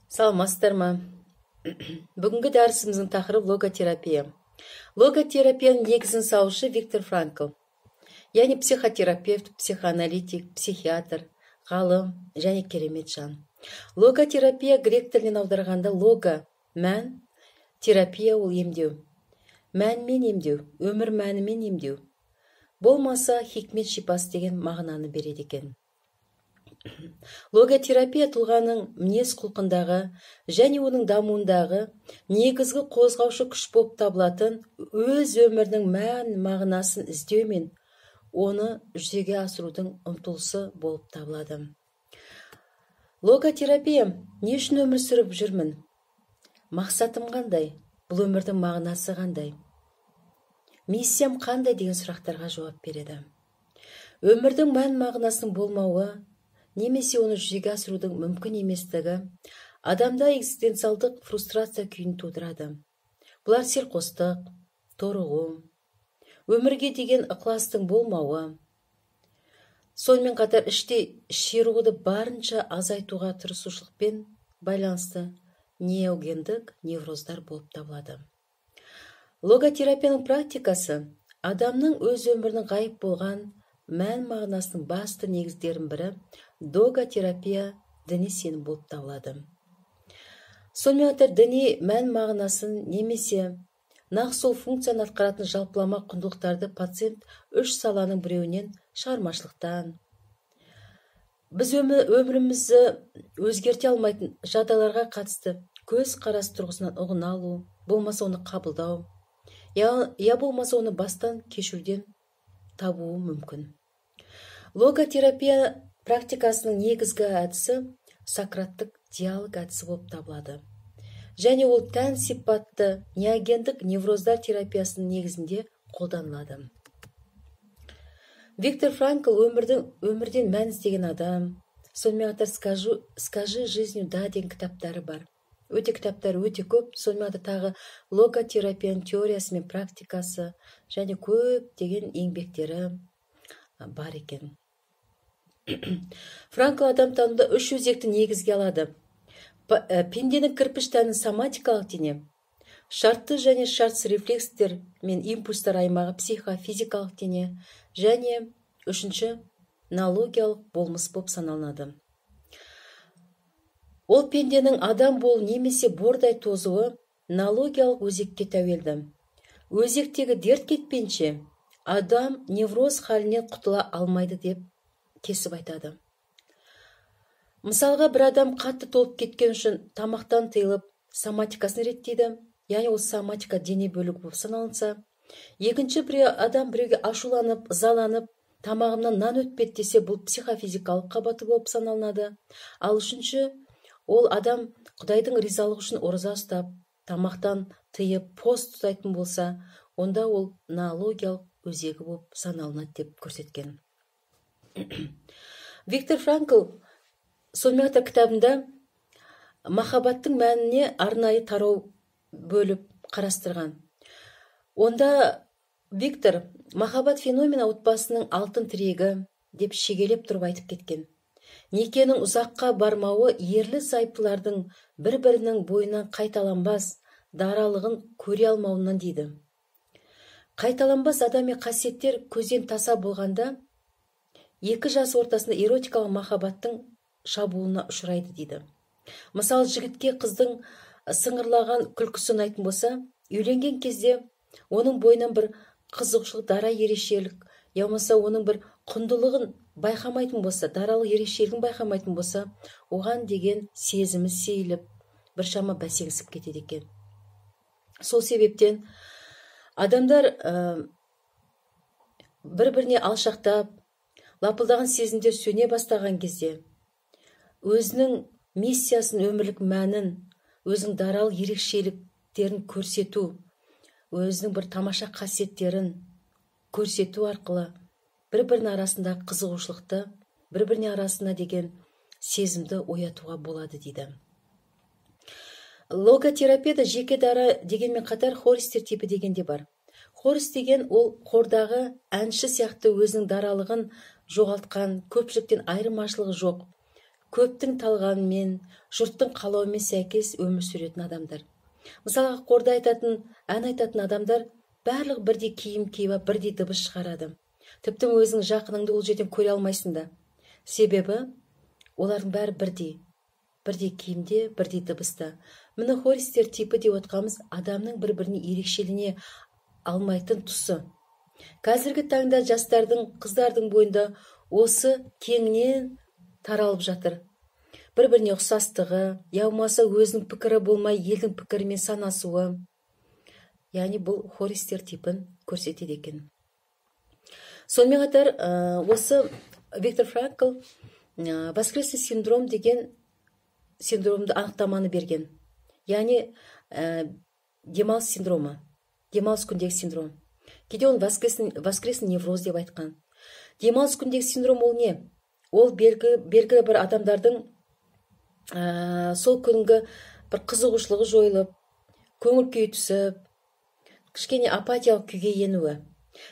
Саламатсыздар ма? Бүгінгі дәрісіміздің тақырыбы логотерапия. Логотерапияның негізін салушы Виктор Франкл. Яғни психотерапевт, психоаналитик, психиатр, ғалым және керемет жан. Логотерапия грек тілінен аударғанда лого мән, терапия ол емдеу. Мәнмен емдеу, өмір мәнімен емдеу. Болмаса хикмет шипасы деген мағынаны береді екен. Логотерапия тұлғаның мінез құлқындағы және оның дамуындағы негізгі қозғаушы күш болып табылатын өз өмірінің мән мағынасын іздеу мен оны жүзеге асырудың ұмтылысы болып табылады. Логотерапия не үшін өмір сүріп жүрмін? Мақсатым қандай? Бұл өмірдің мағынасы қандай? Миссиям қандай деген сұрақтарға жауап береді. Өмірдің мән мағынасының болмауы немесе оны жүзеге асырудың мүмкін еместігі адамда экзистенциалдық фрустрация күйін тудырады. Бұлар селқостық, торығу, өмірге деген ықыластың болмауы, сонымен қатар іште ширығуды барынша азайтуға тырысушылықпен байланысты неогендік невроздар болып табылады. Логотерапияның практикасы адамның өз өмірінің ғайып болған мән мағынасының басты негіздерінің бірі логотерапия діни сенім болып табылады. Сонымен қатар діни мән мағынасын немесе нақ сол функцияны атқаратын жалпылама құндылықтарды пациент үш саланың біреуінен шығармашылықтан, біз өмірімізді өзгерте алмайтын жағдайларға қатысты көз қарасы тұрғысынан ұғына алу, болмаса оны қабылдау, я болмаса оны бастан кешіруден табуы мүмкін. Логотерапия практикасының негізгі әдісі сократтық диалог әдісі болып табылады. Және ол тән сипатты неогендік невроздар терапиясының негізінде қолданылады. Виктор Франкл өмірден мән іздеген адам, сонымен қатар «Скажи жизнью да» деген кітаптары бар. Кітаптары өте көп, сонымен қатар тағы логотерапияның теориясы мен практикасы және көп деген еңбектері бар екен. Франкл адамтануда үш өзекті негізге алады. Пенденің кірпіш тәнін соматикалық дене, шартты және шартсыз рефлекстер мен импульстар аймағы психофизикалық дене және үшінші нологиялық болмыс болып саналынады. Ол пенденің адам болу немесе бордай тозуы нологиялық өзекке тәуелді. Өзектегі дерт кетпенше адам невроз халінен құтыла алмайды деп кесіп айтады. Мысалға, бір адам қатты толып кеткен үшін тамақтан тыйылып, соматикасын реттейді, яғни ол соматика дене бөлігі болып саналынса. Екінші адам біреуге ашуланып, ызаланып, тамағымнан нан өтпеді десе, бұл психофизикалық қабаты болып саналынады. Ал үшінші, ол адам Құдайдың ризалығы үшін ораза ұстап, тамақтан тыйып, пост ұстайтын болса, онда ол нологиялық өзегі болып саналынады деп көрсеткен. Виктор Франкл сонымен қатар кітабында махаббаттың мәніне арнайы тарау бөліп қарастырған. Онда Виктор махаббат феномені отбасының алтын тірегі деп шегелеп тұрып айтып кеткен. Некенің ұзаққа бармауы ерлі зайыптылардың бір-бірінің бойынан қайталанбас даралығын көре алмауынан дейді. Қайталанбас адами қасиеттер көзден таса болғанда екі жас ортасында эротикалық махаббаттың шабуылына ұшырайды дейді. Мысалы, жігітке қыздың сыңғырлаған күлкісі ұнайтын болса, үйленген кезде оның бойынан бір қызығушылық, дара ерекшелік, яғни оның бір құндылығын байқамайтын болса, даралық ерекшелігін байқамайтын болса, оған деген сезімі сейіліп, біршама бәсеңсіп кетеді екен. Сол себептен адамдар бір-біріне алшақтап, лапылдаған сезімдер сөне бастаған кезде өзінің миссиясын, өмірлік мәнін, өзінің даралық ерекшеліктерін көрсету, өзінің бір тамаша қасиеттерін көрсету арқылы бір-бірінің арасында қызығушылықты, бір-біріне арасында деген сезімді оятуға болады дейді. Логотерапияда жеке дара дегенмен қатар хористер типі деген де бар. Хорист деген ол хордағы әнші сияқты өзінің даралығын жоғалтқан, көпшіліктен айырмашылығы жоқ, көптің талғамымен, жұрттың қалауымен сәйкес өмір сүретін адамдар. Мысалға, қорда айтатын, ән айтатын адамдар барлық бірдей киім киіп, бірдей дыбыс шығарады. Тіпті өзің жақыныңды ол жерден көре алмайсың да. Себебі олардың бәрі бірдей киімде, бірдей дыбыста. Міне хористер типі деп отқамыз адамның бір-біріне ерекшелене алмайтын тұсы. Қазіргі таңда жастардың, қыздардың бойында осы кеңінен таралып жатыр. Бір-біріне ұқсастығы, яумаса өзінің пікірі болмай, елдің пікірімен санасуы. Яғни бұл хористер типін көрсетеді екен. Сонымен қатар, осы Виктор Франкл воскресный синдром деген синдромды анықтаманы берген. Яғни демалыс синдромы, демалыс күндегі синдром. Кейде оны воскресный невроз деп айтқан. Демалыс күндегі синдром ол не? Ол белгілі бір адамдардың сол күнгі бір қызығушылығы жойылып, көңіл күйі түсіп, кішкене апатиялық күйге енуі.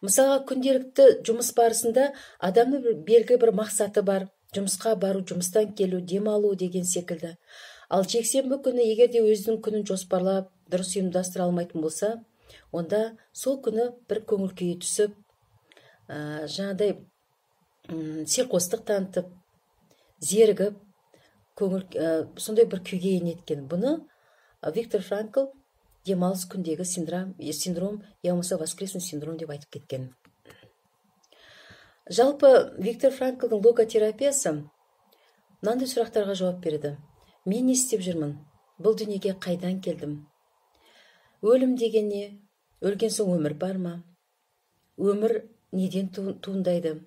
Мысалға, күнделікті жұмыс барысында адамның белгілі бір мақсаты бар, жұмысқа бару, жұмыстан келу, демалу деген секілді. Ал жексенбі күні егер де өзінің күнін жоспарлап, дұрыс ұйымдастыра алмайтын болса, онда сол күні бір көңіл күйі түсіп, жаңағыдай селқостық танытып, зерігіп, сондай бір күйге енеткен. Бұны Виктор Франкл демалыс күндегі синдром, яғни воскресный синдром деп айтып кеткен. Жалпы Виктор Франклдың логотерапиясы мынандай сұрақтарға жауап береді. Мен не істеп жүрмін? Бұл дүниеге қайдан келдім? Өлім деген не? Өлген соң өмір бар ма? Өмір неден туындайды?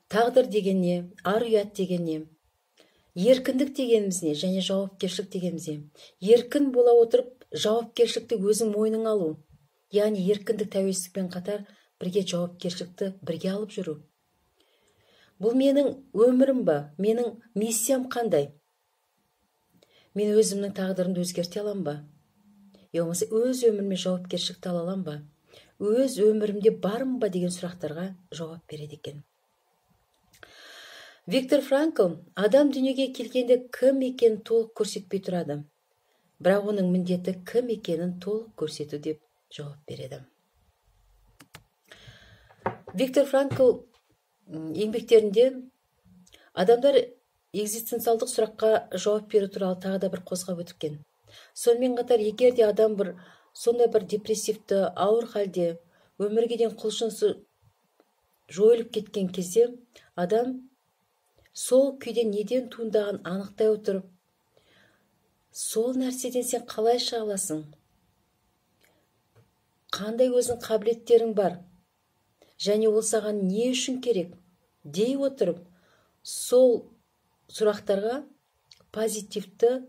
Тағдыр деген не? Ар ұят деген не? Еркіндік дегеніміз не? Және жауапкершілік дегеніміз не? Еркін бола отырып, жауапкершілікті өзің мойның алу. Яғни еркіндік тәуелсіздікпен қатар бірге жауапкершілікті бірге алып жүру. Бұл менің өмірім ба? Менің миссиям қандай? Мен өзімнің тағдырымды өзгерте алам ба? Яғни өз өміріме жауапкершілікті ала алам ба? Өз өмірімде барым ба деген сұрақтарға жауап береді екен. Виктор Франкл адам дүниеге келгенде кім екенін толық көрсетпей тұрады. Бірақ оның міндеті кім екенін толық көрсету деп жауап береді. Виктор Франкл еңбектерінде адамдар экзистенциалдық сұраққа жауап беру туралы тағы да бір қозғап өткен. Сонымен қатар, егер де адам сондай бір депрессивті, ауыр халде, өмірге деген құлшынысы жойылып кеткен кезде, адам сол күйден неден туындағанын анықтай отырып, сол нәрседен сен қалай шыға аласың? Қандай өзің қабілеттерің бар? Және ол саған не үшін керек? Дей отырып, сол сұрақтарға позитивті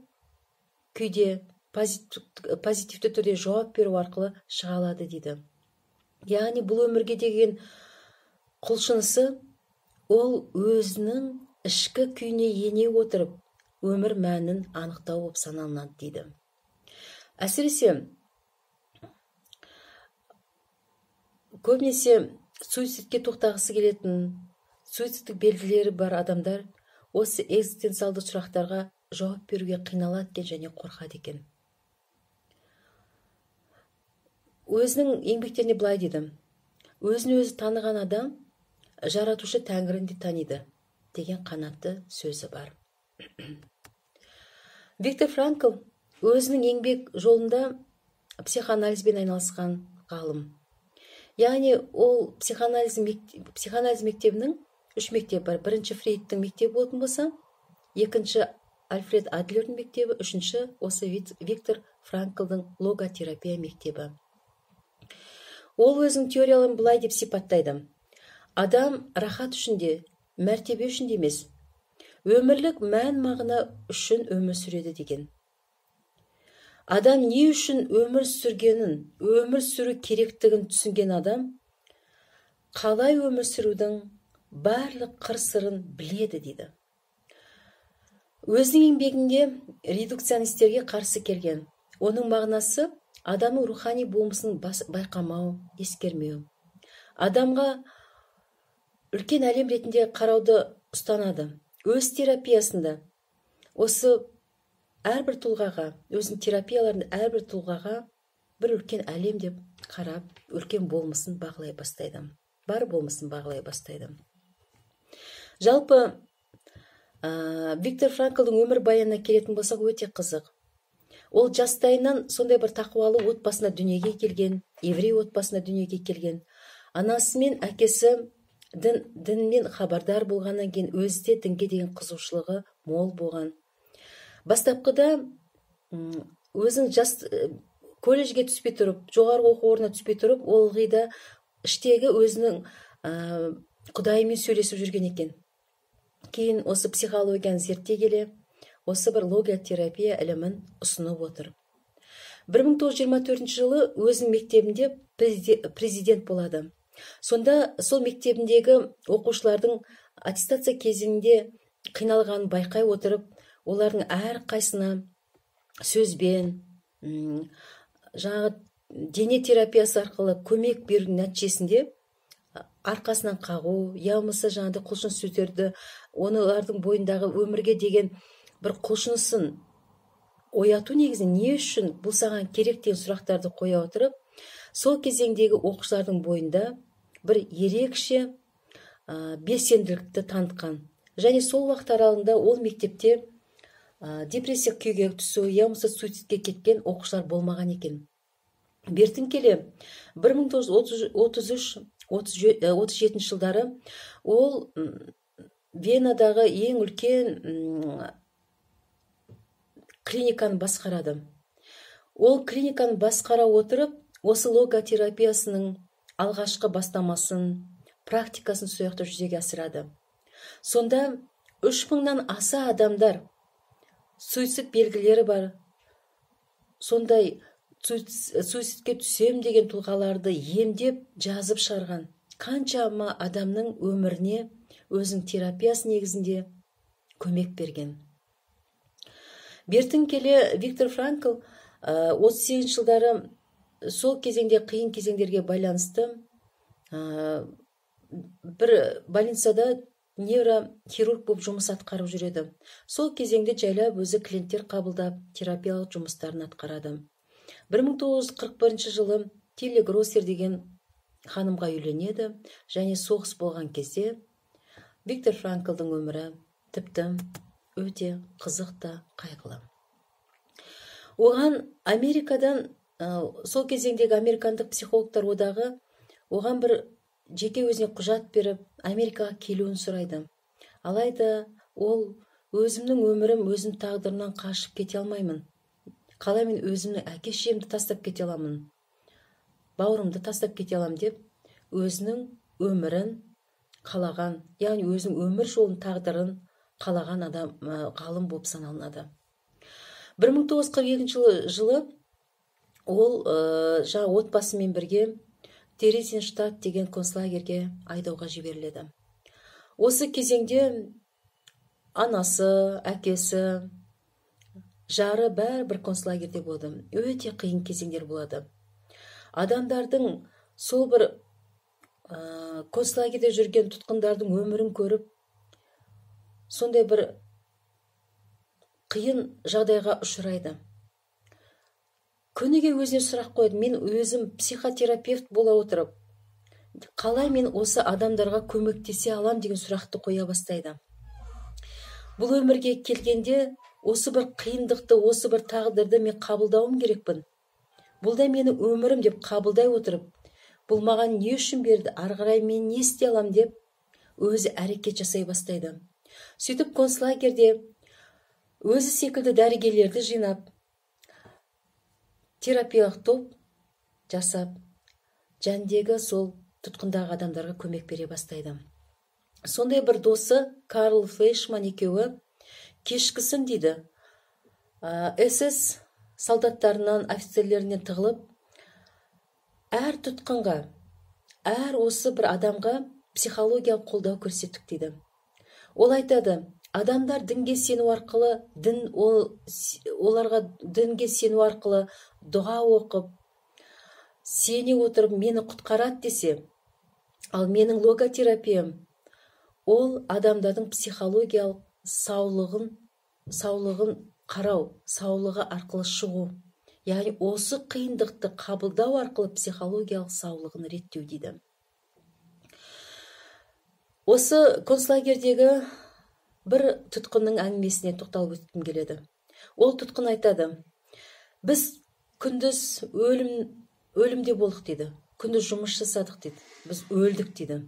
күйде, позитивті түрде жауап беру арқылы шыға алады дейді. Яғни бұл өмірге деген құлшынысы, ол өзінің ішкі күйіне ене отырып, өмір мәнін анықтау болып саналынады дейді. Әсіресе, көбінесе суицидке тоқтағысы келетін, суицидтік белгілері бар адамдар осы экзистенциалды сұрақтарға жауап беруге қиналады екен және қорқады екен. Өзінің еңбектеріне былай дейді: өзін өзі таныған адам жаратушы Тәңірін де таниды деген қанатты сөзі бар. Виктор Франкл өзінің еңбек жолында психоанализбен айналысқан ғалым. Яғни ол психоанализ мектебінің 3 мектебі бар. Бірінші Фрейдтің мектебі болатын болса, екінші Альфред Адлердің мектебі, үшінші осы Виктор Франклдың логотерапия мектебі. Ол өзінің теорияларын былай деп сипаттайды: адам рахат үшін де, мәртебе үшін де емес, өмірлік мән мағына үшін өмір сүреді деген. Адам не үшін өмір сүргенін, өмір сүру керектігін түсінген адам қалай өмір сүрудің барлық қыр-сырын біледі дейді. Өзінің еңбегінде редукционистерге қарсы келген. Оның мағынасы адамның рухани болмысын байқамау, ескермеу. Адамға үлкен әлем ретінде қарауды ұстанады. өз терапиясында осы әрбір тұлғаға, өзінің терапияларында әрбір тұлғаға бір үлкен әлем деп қарап, үлкен болмысын бағалай бастайды. Бар болмысын бағалай бастайды. Жалпы Виктор Франклдың өмір баянына келетін болсақ, өте қызық. Ол жастайынан сондай бір тақуалы отбасына дүниеге келген, еврей отбасына дүниеге келген. Анасы мен әкесі дінмен хабардар болғаннан кейін өзі де дінге деген қызығушылығы мол болған. Бастапқыда өзің колледжге түспей тұрып, жоғарғы оқу орнына түспей тұрып, ол ылғи іштегі өзінің Құдаймен сөйлесіп жүрген екен. Кейін осы психологияны зерттей келе, осы бір логотерапия ілімін ұсынып отыр. 1924 жылы өзінің мектебінде президент болады. Сонда сол мектебіндегі оқушылардың аттестация кезеңінде қиналғанын байқай отырып, олардың әр қайсына сөзбен, жаңағы дене терапиясы арқылы көмек беру нәтижесінде арқасынан қағу, ямысы жаңағыдай құлшыныс сөздерді, олардың бойындағы өмірге деген бір құлшынысын ояту негізінде не үшін бұл саған керек деген сұрақтарды қоя отырып, сол кезеңдегі оқушылардың бойында бір ерекше белсенділікті танытқан. Және сол уақыт аралығында ол мектепте депрессия күйге түсу, ямысы суицидке кеткен оқушылар болмаған екен. Бертін келе 1933-37 жылдары ол Венадағы ең үлкен клиниканы басқарады. Ол клиниканы басқара отырып, осы логотерапиясының алғашқы бастамасын, практикасын сояқта жүзеге асырады. Сонда 3000-нан аса адамдар суицид белгілері бар. Сондай суицидке түсем деген тұлғаларды емдеп жазып шығарған. Қаншама адамның өміріне өзінің терапиясы негізінде көмек берген. Бертін келе Виктор Франкл 38 жылдары сол кезеңде қиын кезеңдерге байланысты бір больницада нейрохирург болып жұмыс атқарып жүреді. Сол кезеңде жайлап өзі клиенттер қабылдап терапиялық жұмыстарын атқарады. 1941 жылы Тилли Гроссер деген ханымға үйленеді, және соғыс болған кезде Виктор Франклдың өмірі тіпті өте қызық та қайғылы. Оған Америкадан, сол кезеңдегі американдық психологтар одағы оған бір жеке өзіне құжат беріп, Америкаға келуін сұрайды. Алайда ол өзімнің өмірім, өзім тағдырымнан қашып кете алмаймын. Қалай мен өзімнің әке-шешемді тастап кете аламын, бауырымды тастап кете аламын деп, өзінің өмірін қалаған, яғни өзінің өмір жолын, тағдырын қалаған адам, ғалым болып саналынады. 1942 жылы ол жаңа отбасымен бірге Терезинштадт деген концлагерге айдауға жіберіледі. Осы кезеңде анасы, әкесі, жары бәрі бір концлагерде болды. Өте қиын кезеңдер болады. Адамдардың сол бір концлагерде жүрген тұтқындардың өмірін көріп, сондай бір қиын жағдайға ұшырайды. Күніге өзіне сұрақ қойды, мен өзім психотерапевт бола отырып, қалай мен осы адамдарға көмектесе алам деген сұрақты қоя бастайды. Бұл өмірге келгенде осы бір қиындықты, осы бір тағдырды мен қабылдауым керекпін. Бұл да менің өмірім деп қабылдай отырып, бұл маған не үшін берді, ары қарай мен не істей алам деп өзі әрекет жасай бастайды. Сөйтіп концлагерде өзі секілді дәрігерлерді жинап, терапиялық топ жасап, жәндегі сол тұтқындағы адамдарға көмек бере бастайды. Сондай бір досы Карл Флейшман екеуі кешкісін дейді, СС солдаттарынан, офицерлерінен тығылып, әр тұтқынға, әр осы бір адамға психологиялық қолдау көрсеттік дейді. Ол айтады, адамдар дінге сену арқылы, оларға дінге сену арқылы дұға оқып, сене отырып мені құтқарады десе, ал менің логотерапиям ол адамдардың психологиялық саулығын қарау, саулығы арқылы шығу. Яғни осы қиындықты қабылдау арқылы психологиялық саулығын реттеу дейді. Осы концлагердегі бір тұтқынның әңгімесіне тоқталып өткім келеді. Ол тұтқын айтады: біз күндіз өлімде болдық дейді. Күндіз жұмыс жасадық дейді. Біз өлдік дейді.